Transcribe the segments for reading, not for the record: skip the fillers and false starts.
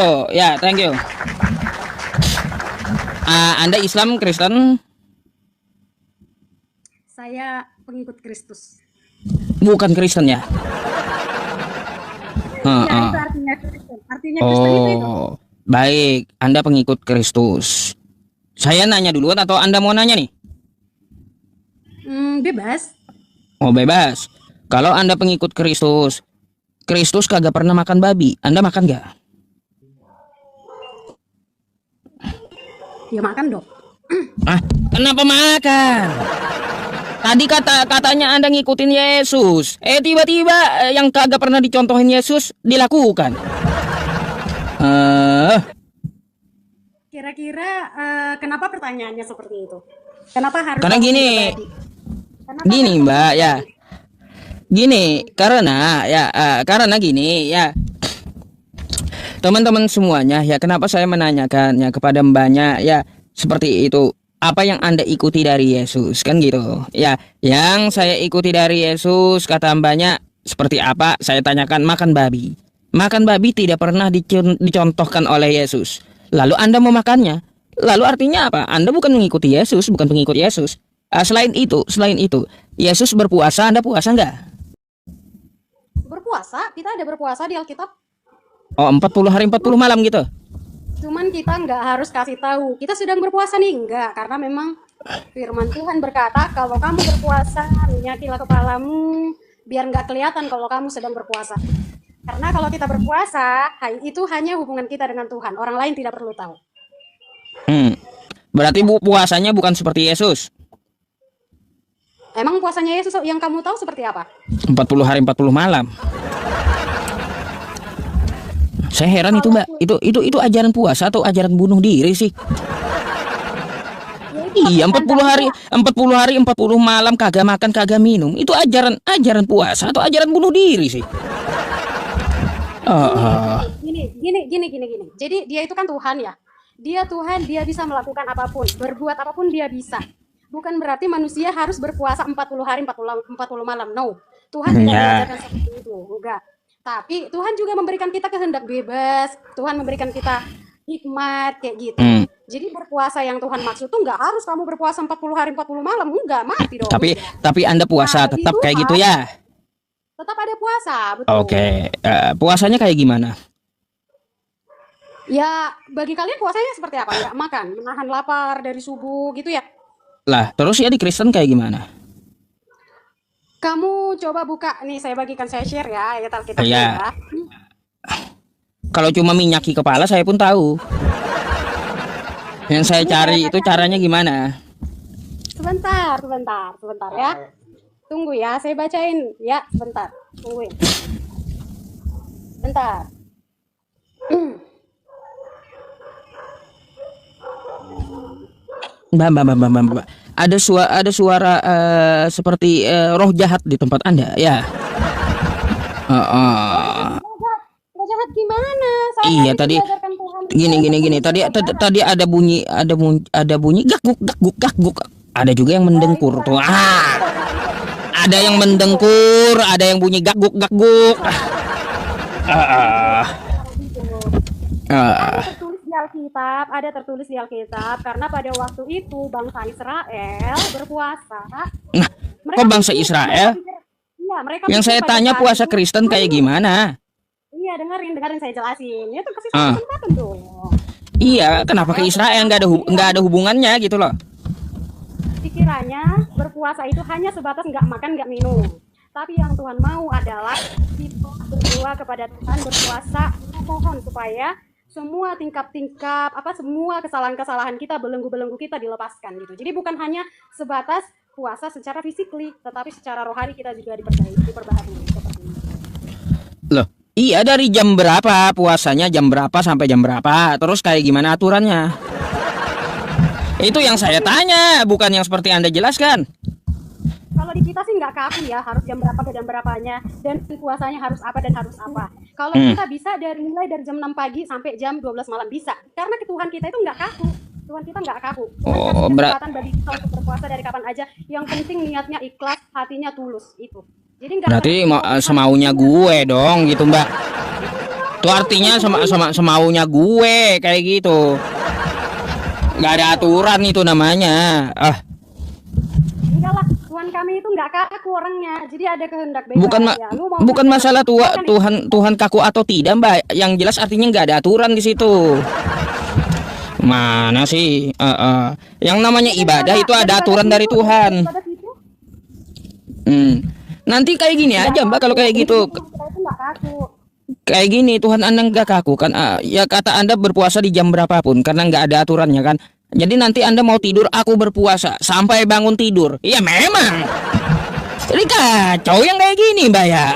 Oh ya, thank you. Anda Islam, Kristen? Saya pengikut Kristus. Bukan Kristen ya? Ya, itu artinya Kristen. Artinya Kristen itu. Oh, baik. Anda pengikut Kristus. Saya nanya duluan atau Anda mau nanya nih? Bebas. Oh, bebas. Kalau Anda pengikut Kristus, Kristus kagak pernah makan babi. Anda makan nggak? Ya makan dong. Kenapa makan? Tadi katanya Anda ngikutin Yesus. Tiba-tiba yang kagak pernah dicontohin Yesus dilakukan. Kira-kira kenapa pertanyaannya seperti itu? Kenapa harus Karena kamu gini. pribadi? Kenapa Gini, harus kamu Mbak, ya. pribadi? Gini, karena gini, ya. Teman-teman semuanya, ya, kenapa saya menanyakan ya kepada Mbaknya, ya, seperti itu. Apa yang Anda ikuti dari Yesus, kan gitu. Ya, yang saya ikuti dari Yesus, kata Mbaknya, seperti apa? Saya tanyakan, makan babi. Makan babi tidak pernah dicontohkan oleh Yesus. Lalu Anda mau makannya. Lalu artinya apa? Anda bukan mengikuti Yesus, bukan pengikut Yesus. Selain itu, Yesus berpuasa, Anda puasa nggak? Berpuasa, kita ada berpuasa di Alkitab. Oh, 40 hari 40 malam gitu. Cuman kita nggak harus kasih tahu kita sedang berpuasa nih, enggak, karena memang firman Tuhan berkata kalau kamu berpuasa minyakilah kepalamu biar nggak kelihatan kalau kamu sedang berpuasa. Karena kalau kita berpuasa itu hanya hubungan kita dengan Tuhan, orang lain tidak perlu tahu. Berarti puasanya bukan seperti Yesus. Emang puasanya Yesus yang kamu tahu seperti apa? 40 hari 40 malam. Saya heran itu, Mbak. Itu ajaran puasa atau ajaran bunuh diri sih? Iya, 40 hari 40 malam kagak makan kagak minum. Itu ajaran puasa atau ajaran bunuh diri sih? Gini. Jadi dia itu kan Tuhan ya. Dia Tuhan, dia bisa melakukan apapun, berbuat apapun dia bisa. Bukan berarti manusia harus berpuasa 40 hari 40 malam. No. Tuhan tidak mengajarkan seperti itu. Enggak. Tapi Tuhan juga memberikan kita kehendak bebas. Tuhan memberikan kita hikmat kayak gitu. Jadi berpuasa yang Tuhan maksud tuh nggak harus kamu berpuasa 40 hari 40 malam. Enggak, mati dong. Tapi Anda puasa tetap kayak gitu ya? Tetap ada puasa, betul. Oke. Puasanya kayak gimana? Ya, bagi kalian puasanya seperti apa? Ya, makan, menahan lapar dari subuh gitu ya. Lah, terus ya di Kristen kayak gimana? Kamu coba buka nih, saya bagikan, saya share ya ayat Alkitab ya. ya. Kalau cuma minyaki kepala saya pun tahu. Yang saya cari itu caranya gimana? Sebentar ya. Tunggu ya, saya bacain ya, sebentar. Tungguin. Bentar. Mbak. Ada suara seperti roh jahat di tempat Anda, ya? Roh jahat gimana? Saya iya tadi. Gini. Tadi ada bunyi gak-guk. Ada juga yang mendengkur tuh. Ada yang mendengkur, ada yang bunyi gak-guk. Ada tertulis di Alkitab karena pada waktu itu bangsa Israel berpuasa. Nah, kok bangsa Israel? Iya, mereka. Yang saya tanya puasa Kristen kayak gimana? Iya, dengerin saya jelasin. Itu kasih kesempatan dong. Iya, kenapa ke Israel nggak ada hubungannya gitu loh? Pikirannya berpuasa itu hanya sebatas nggak makan nggak minum. Tapi yang Tuhan mau adalah kita berdoa kepada Tuhan, berpuasa, mohon supaya semua tingkap semua kesalahan kita, belenggu kita dilepaskan gitu. Jadi bukan hanya sebatas puasa secara fisikly, tetapi secara rohani kita juga diperbaharui seperti ini. Loh, iya, dari jam berapa puasanya, jam berapa sampai jam berapa, terus kayak gimana aturannya? Itu yang saya tanya, bukan yang seperti Anda jelaskan. Kalau di kita sih nggak kaku ya, harus jam berapa ke jam berapanya, dan puasanya harus apa dan harus apa. Kalau kita bisa mulai dari jam 6 pagi sampai jam 12 malam bisa, karena Tuhan kita itu nggak kaku. Tuhan kita nggak kaku. Kesempatan bagi kita untuk berpuasa dari kapan aja. Yang penting niatnya ikhlas, hatinya tulus itu. Jadi nggak. Berarti semaunya gue dong gitu, Mbak. Itu artinya semaunya gue kayak gitu. Nggak ada aturan itu namanya. Enggak lah, Tuhan kami itu nggak kaku orangnya. Jadi ada kehendak bebas. Bukan Ya, lu mau bukan masalah makan Tuhan kaku atau tidak, Mbak. Yang jelas artinya nggak ada aturan di situ. Mana sih? Yang namanya ibadah itu ada aturan dari Tuhan. daripada situ, Nanti kayak gini aja, Mbak, kalau kayak gitu. kita itu nggak kaku. Kayak gini, Tuhan Anda nggak kaku kan? Ya kata Anda berpuasa di jam berapapun karena nggak ada aturannya kan. Jadi nanti Anda mau tidur, aku berpuasa sampai bangun tidur. Iya memang. Jadi kacau yang kayak gini, Mbak ya.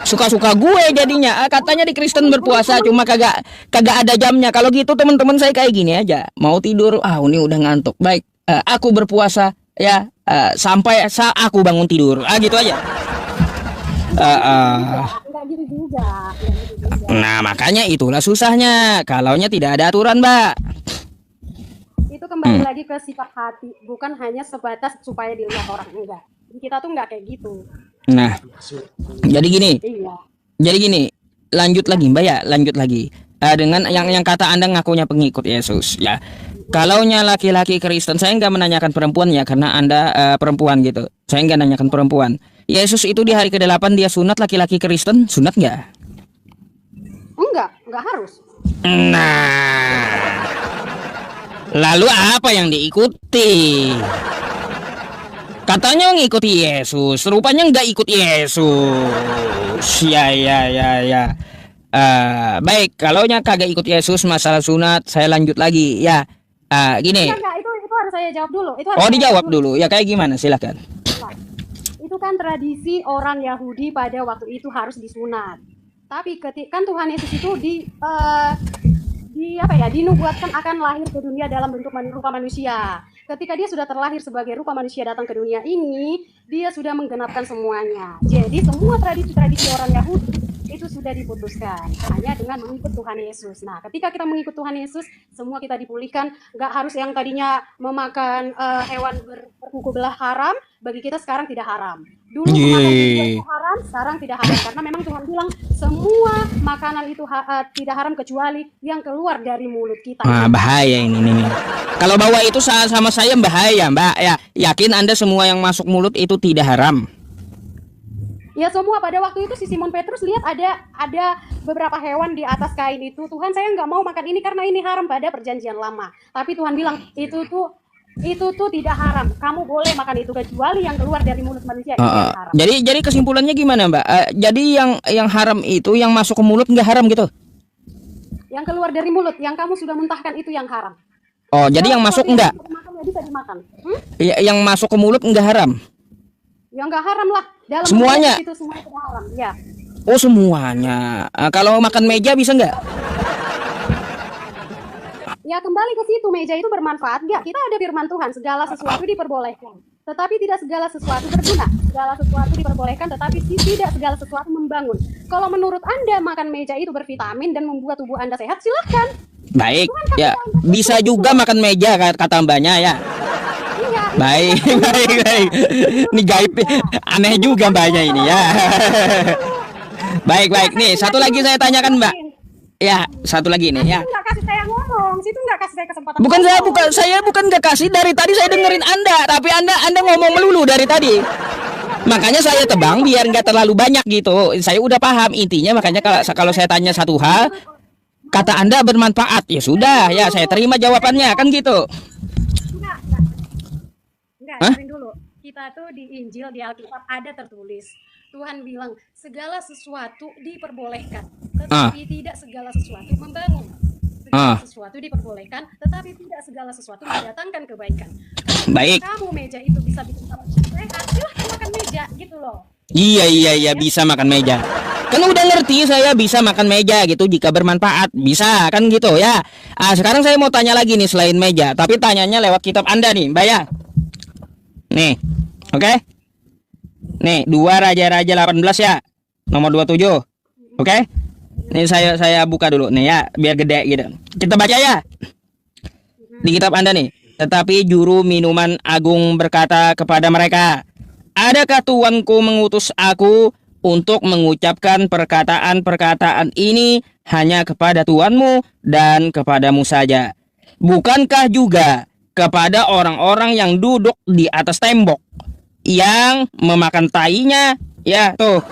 Suka-suka gue jadinya. Katanya di Kristen berpuasa cuma kagak ada jamnya. Kalau gitu teman-teman saya kayak gini aja. Mau tidur, ini udah ngantuk. Baik, aku berpuasa ya sampai aku bangun tidur. Gitu aja. Enggak gitu juga. Nah, makanya itulah susahnya. Kalaunya tidak ada aturan, Mbak. Itu kembali lagi ke sifat hati, bukan hanya sebatas supaya dilihat orang, enggak. Kita tuh enggak kayak gitu. Nah, jadi gini. Iya. Jadi gini, lanjut lagi, Mbak ya, lanjut lagi. Dengan yang kata Anda ngakunya pengikut Yesus, ya. Kalaunya laki-laki Kristen, saya nggak menanyakan perempuan ya, karena Anda perempuan gitu. Saya nggak nanyakan perempuan. Yesus itu di hari ke-8 dia sunat, laki-laki Kristen sunat nggak? Enggak harus. Nah, lalu apa yang diikuti? Katanya ngikuti Yesus, rupanya nggak ikut Yesus. Ya. Baik, kalaunya kagak ikut Yesus masalah sunat, saya lanjut lagi ya. Gini. Enggak, itu harus saya jawab dulu. Dijawab dulu. Ya kayak gimana? Silakan. Nah, itu kan tradisi orang Yahudi pada waktu itu harus disunat. Tapi ketika kan Tuhan Yesus itu dinubuatkan akan lahir ke dunia dalam bentuk rupa manusia. Ketika dia sudah terlahir sebagai rupa manusia datang ke dunia ini, dia sudah menggenapkan semuanya. Jadi semua tradisi-tradisi orang Yahudi itu sudah diputuskan hanya dengan mengikut Tuhan Yesus. Nah, ketika kita mengikut Tuhan Yesus, semua kita dipulihkan. Nggak harus yang tadinya memakan hewan berkuku belah haram, bagi kita sekarang tidak haram. Dulu memakan itu haram, sekarang tidak haram. Karena memang Tuhan bilang semua makanan itu tidak haram kecuali yang keluar dari mulut kita. Bahaya ini nih. Kalau bawa itu sama saya bahaya, Mbak. Ya, yakin Anda semua yang masuk mulut itu tidak haram? Ya semua pada waktu itu si Simon Petrus lihat ada beberapa hewan di atas kain itu. Tuhan, saya nggak mau makan ini karena ini haram pada perjanjian lama. Tapi Tuhan bilang itu tuh tidak haram. Kamu boleh makan itu kecuali yang keluar dari mulut manusia itu yang haram. Jadi kesimpulannya gimana, Mbak? Jadi yang haram itu yang masuk ke mulut nggak haram gitu? Yang keluar dari mulut, yang kamu sudah muntahkan itu yang haram. Jadi yang masuk enggak? Ya bisa dimakan. Yang masuk ke mulut enggak haram? Ya enggak haram lah. Dalam semuanya itu semua tidak haram. Ya. Oh semuanya. Kalau makan meja bisa enggak? Ya kembali ke situ, meja itu bermanfaat enggak? Kita ada firman Tuhan, segala sesuatu diperbolehkan, tetapi tidak segala sesuatu berguna. Segala sesuatu diperbolehkan, tetapi tidak segala sesuatu membangun. Kalau menurut Anda makan meja itu bervitamin dan membuat tubuh Anda sehat, silahkan. Baik, ya bisa juga makan meja kata Mbaknya ya. Iya. Baik. Ini gaib, aneh juga Mbaknya ini ya. Baik. Nih, satu lagi saya tanyakan Mbak. Ya, satu lagi nih ya. Nggak kasih saya ngomong, situ nggak kasih saya kesempatan. Saya bukan nggak kasih, dari tadi saya dengerin Anda, tapi Anda ngomong melulu dari tadi. Makanya saya tebang biar nggak terlalu banyak gitu. Saya udah paham intinya, makanya kalau saya tanya satu hal, kata Anda bermanfaat, ya sudah, ya saya terima jawabannya, kan gitu. Enggak, dengerin dulu. Kita tuh di Injil, di Alkitab ada tertulis, Tuhan bilang segala sesuatu diperbolehkan, tetapi tidak segala sesuatu membangun. Segala sesuatu diperbolehkan, tetapi tidak segala sesuatu mendatangkan kebaikan. Baik. Kamu meja itu bisa bikin kamu sehat, silahkan makan meja gitu loh. Iya bisa makan meja. Kan udah ngerti saya bisa makan meja gitu jika bermanfaat. Bisa kan gitu ya. Sekarang saya mau tanya lagi nih selain meja, tapi tanyanya lewat kitab Anda nih, Mbak ya. Nih. Oke? Nih, 2 Raja-Raja 18 ya. Nomor 27. Oke? Nih saya buka dulu nih ya, biar gede gitu. Kita baca ya. Di kitab Anda nih. Tetapi juru minuman agung berkata kepada mereka, "Adakah tuanku mengutus aku untuk mengucapkan perkataan-perkataan ini hanya kepada Tuhanmu dan kepadamu saja? Bukankah juga kepada orang-orang yang duduk di atas tembok, yang memakan tainya, ya tuh,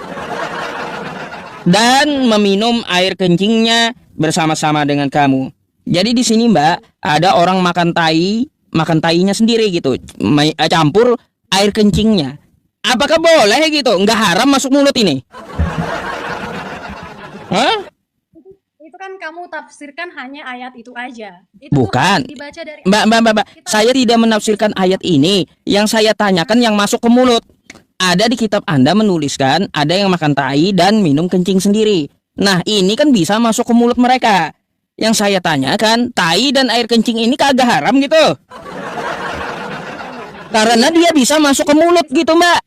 dan meminum air kencingnya bersama-sama dengan kamu? Jadi di sini Mbak, ada orang makan tainya sendiri gitu, campur air kencingnya. Apakah boleh gitu? Nggak haram masuk mulut ini? Hah? Itu kan kamu tafsirkan hanya ayat itu aja. Itu tuh Bukan. harus dibaca dari Mbak, kita. saya tidak menafsirkan ayat ini. Yang saya tanyakan yang masuk ke mulut. Ada di kitab Anda menuliskan ada yang makan tai dan minum kencing sendiri. Nah, ini kan bisa masuk ke mulut mereka. Yang saya tanyakan, tai dan air kencing ini kagak haram gitu? Karena dia bisa masuk ke mulut gitu, Mbak.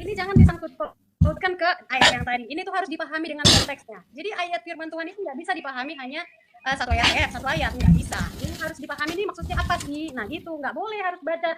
Ini jangan disangkut pautkan ke ayat yang tadi. Ini tuh harus dipahami dengan konteksnya. Jadi ayat firman Tuhan itu nggak bisa dipahami hanya satu ayat, nggak bisa. Ini harus dipahami ini maksudnya apa sih? Nah gitu, nggak boleh harus baca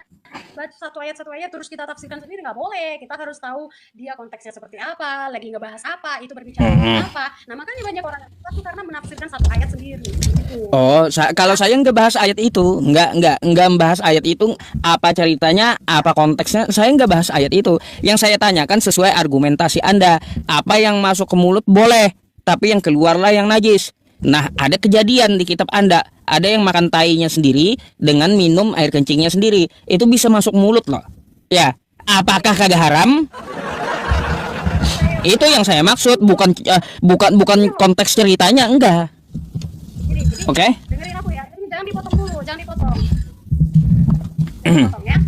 satu ayat terus kita tafsirkan sendiri, nggak boleh. Kita harus tahu dia konteksnya seperti apa, lagi ngebahas apa, itu berbicara tentang apa. Nah makanya banyak orang yang satu karena menafsirkan satu ayat sendiri. Gitu. Oh, kalau saya nggak bahas ayat itu, nggak bahas ayat itu, apa ceritanya, apa konteksnya, saya nggak bahas ayat itu. Yang saya tanyakan sesuai argumentasi Anda, apa yang masuk ke mulut boleh, tapi yang keluarlah yang najis. Nah, ada kejadian di kitab Anda, ada yang makan tainya sendiri dengan minum air kencingnya sendiri, itu bisa masuk mulut loh. Ya, apakah kagak haram? Itu yang saya maksud, bukan konteks ceritanya, enggak. Oke. Dengerin aku ya. Ini jangan dipotong dulu, jangan dipotong. Dipotong ya.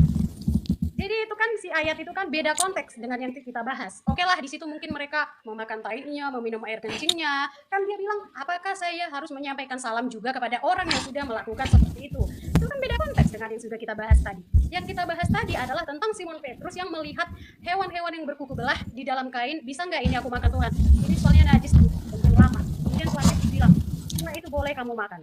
Jadi itu kan si ayat itu kan beda konteks dengan yang kita bahas. Oke lah, di situ mungkin mereka memakan tainya, meminum air kencingnya. Kan dia bilang, apakah saya harus menyampaikan salam juga kepada orang yang sudah melakukan seperti itu? Itu kan beda konteks dengan yang sudah kita bahas tadi. Yang kita bahas tadi adalah tentang Simon Petrus yang melihat hewan-hewan yang berkuku belah di dalam kain. Bisa nggak ini aku makan Tuhan? Ini soalnya najis dan lama. Kemudian Tuhan Yesus bilang, semua itu boleh kamu makan.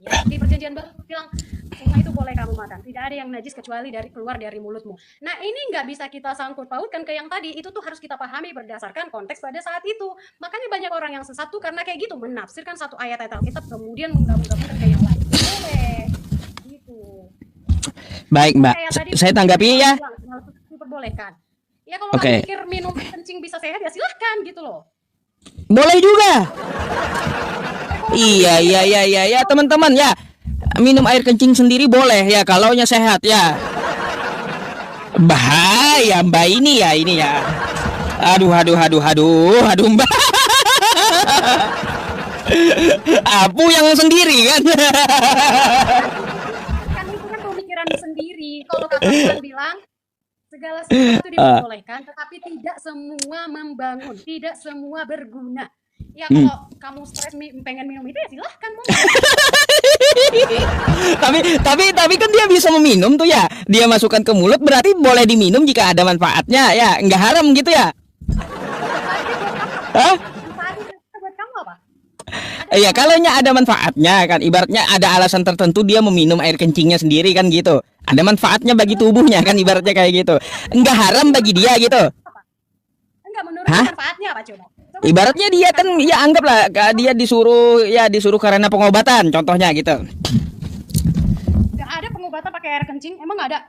Ya, di perjanjian baru bilang semua itu boleh kamu makan, tidak ada yang najis kecuali keluar dari mulutmu. Nah ini nggak bisa kita sangkut pautkan ke yang tadi, itu tuh harus kita pahami berdasarkan konteks pada saat itu. Makanya banyak orang yang sesat tuh karena kayak gitu, menafsirkan satu ayat Alkitab kemudian menggabung-gabungkan ke yang lain. Boleh gitu. Baik Mbak, saya tanggapi ya. Diperbolehkan. Ya kalau kamu pikir minum kencing bisa sehat ya silahkan gitu loh. Boleh juga. Iya teman-teman ya. Minum air kencing sendiri boleh ya kalaunya sehat ya. Bahaya Mbak ini ya. Aduh Mbak. Apu yang sendiri kan. Kan itu kan pemikiran sendiri. Kalau kata bilang segala sesuatu diperbolehkan, tetapi tidak semua membangun, tidak semua berguna. Ya kalau kamu stres pengen minum itu ya silahkan mau. tapi kan dia bisa meminum tuh ya. Dia masukkan ke mulut berarti boleh diminum jika ada manfaatnya ya. Nggak haram gitu ya. Hah? Buat kamu apa? Iya, kalaunya ada manfaatnya kan, ibaratnya ada alasan tertentu dia meminum air kencingnya sendiri kan gitu. Ada manfaatnya bagi tubuhnya kan, ibaratnya kayak gitu. Nggak haram bagi dia gitu. Enggak, menurut manfaatnya apa coba? Ibaratnya dia kan ya anggaplah dia disuruh karena pengobatan contohnya gitu. Nggak ada pengobatan pakai air kencing, emang nggak ada?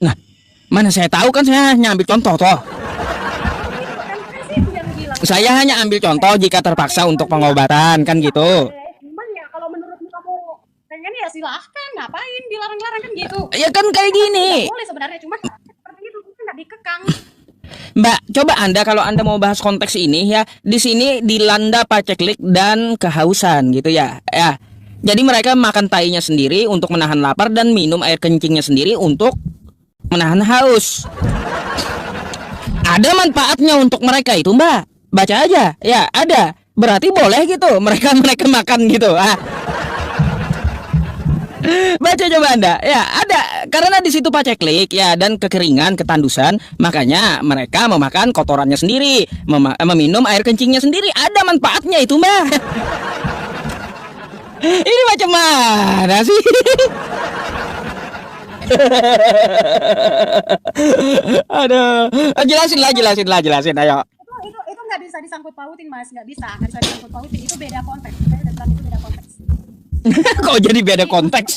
Nah, mana saya tahu kan, saya hanya ambil contoh toh. Saya hanya ambil contoh jika terpaksa untuk pengobatan kan gitu. Cuman ya kalau menurutmu kamu pengen ya silahkan, ngapain dilarang-larang kan gitu. Ya kan kayak gini. Boleh sebenarnya, cuma seperti itu nggak dikekang. Mbak, coba Anda kalau Anda mau bahas konteks ini ya, di sini dilanda paceklik dan kehausan gitu ya. Ya. Jadi mereka makan tainya sendiri untuk menahan lapar dan minum air kencingnya sendiri untuk menahan haus. Ada manfaatnya untuk mereka itu, Mbak. Baca aja. Ya, ada. Berarti boleh gitu. Mereka makan gitu. Baca coba Anda. Ya, ada. Karena di situ paceklik ya dan kekeringan, ketandusan, makanya mereka memakan kotorannya sendiri, meminum air kencingnya sendiri. Ada manfaatnya itu, Mbak. Ini macam mana sih? Aduh, jelasin, ayo. Itu nggak bisa disangkut pautin, Mas, nggak bisa disangkut pautin. Itu beda konteks. Saya udah bilang itu beda konteks. Kok jadi beda konteks?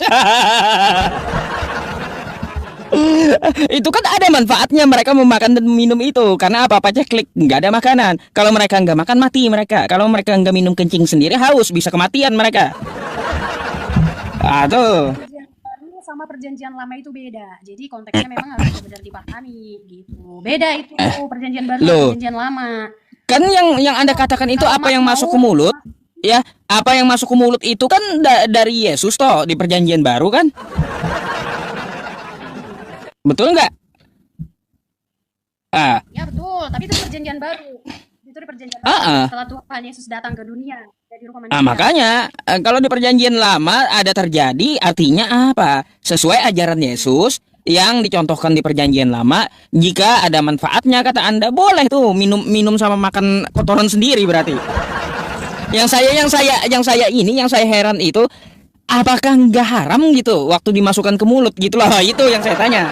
Itu kan ada manfaatnya mereka memakan dan minum itu. Karena apa-apa aja klik, nggak ada makanan. Kalau mereka nggak makan, mati mereka. Kalau mereka nggak minum kencing sendiri, haus, bisa kematian mereka. Ah, tuh. Perjanjian baru sama perjanjian lama itu beda. Jadi konteksnya memang harus benar-benar dipahami gitu. Beda itu perjanjian baru sama Loh, perjanjian lama. kan yang Anda katakan itu Kalau apa Mas yang masuk ke mau, mulut? Ya, apa yang masuk ke mulut itu kan dari Yesus toh di perjanjian baru kan? Betul nggak? Ah, ya betul. Tapi itu perjanjian baru. Itu di perjanjian ah, baru. ah. Setelah Tuhan Yesus datang ke dunia dari rupa Ah, manusia. makanya kalau di perjanjian lama ada terjadi artinya apa? Sesuai ajaran Yesus yang dicontohkan di perjanjian lama, jika ada manfaatnya kata Anda boleh tuh minum sama makan kotoran sendiri berarti. Yang saya heran itu apakah nggak haram gitu waktu dimasukkan ke mulut gitu loh. Itu yang saya tanya.